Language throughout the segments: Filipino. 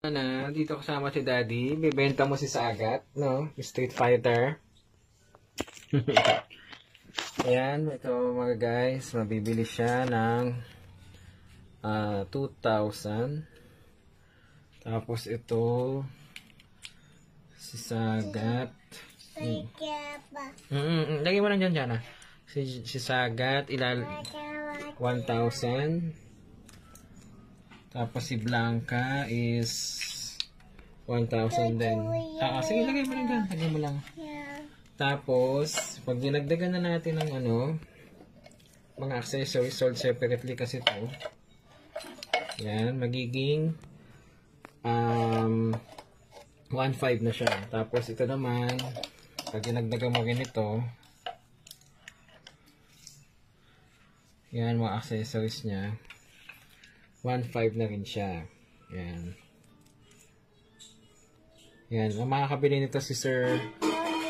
Na, dito kasama si Daddy. Bibenta mo si Sagat, no? Street Fighter. Ayan, ito mga guys, mabibili siya ng 2,000. Tapos ito, si Sagat. Lagay mo lang dyan, Si Sagat, 1,000. Tapos si Blanca is 1,000 din. Sige, lagay mo lang dyan. Lagay mo lang. Tapos, pag dinagdagan na natin ng mga accessories sold separately kasi ito. Yan, magiging 1,500 na siya. Tapos ito naman, pag dinagdagan mo rin ito, yan, mga accessories niya. 1,500 na rin siya. Yan. Yan. Ang makakabili nito si Sir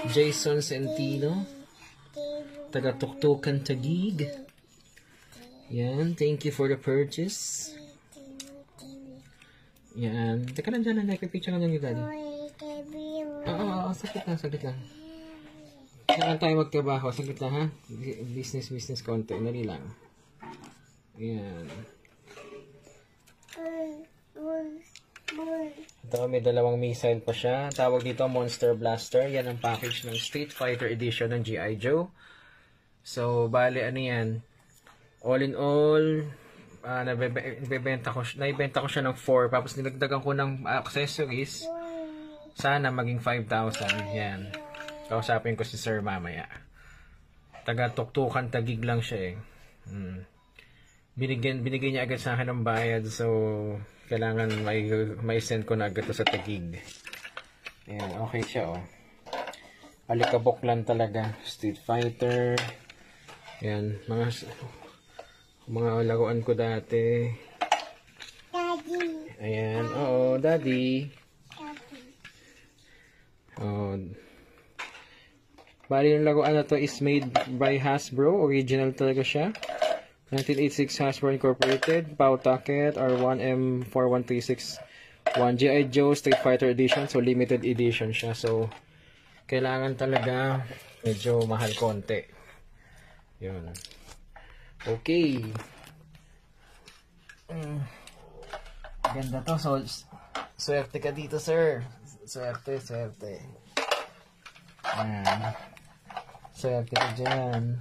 Jason Centino. Taga Tuktukan Taguig. Yan. Thank you for the purchase. Yan. Teka lang dyan. Nakipicture ka lang yung daddy. Oo. Saglit lang. Saan tayo magtrabaho? Saglit lang ha. Business konti. Nali lang. Yan. Ito, may dalawang missile pa siya. Tawag dito Monster Blaster. Yan ang package ng Street Fighter Edition ng G.I. Joe. So, bali ano yan. All in all, naibenta ko siya ng 4. Tapos nilagdagan ko ng accessories. Sana maging 5,000. Yan. Kausapin ko si Sir mamaya. Taga Tuktukan Taguig lang siya eh. Binigay niya agad sa akin ng bayad, so kailangan may send ko na agad to sa Taguig. Ayan, okay siya oh. Alikabok lang talaga. Street Fighter. Ayan, mga laruan ko dati. Daddy. Ayan, oo, Daddy. Oh. Bali yung laruan na to is made by Hasbro. Original talaga siya. 1986 Hasbro Incorporated, Pawtucket, R1M41361 G.I. Joe Street Fighter Edition. So, limited edition siya. So, kailangan talaga medyo mahal konti. Yun. Okay. Ganda to. So, swerte ka dito, sir. Swerte. Ayan. Swerte ka dyan.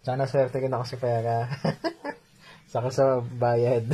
Sana swerte ka na ako sa pera. Saka sa bayad.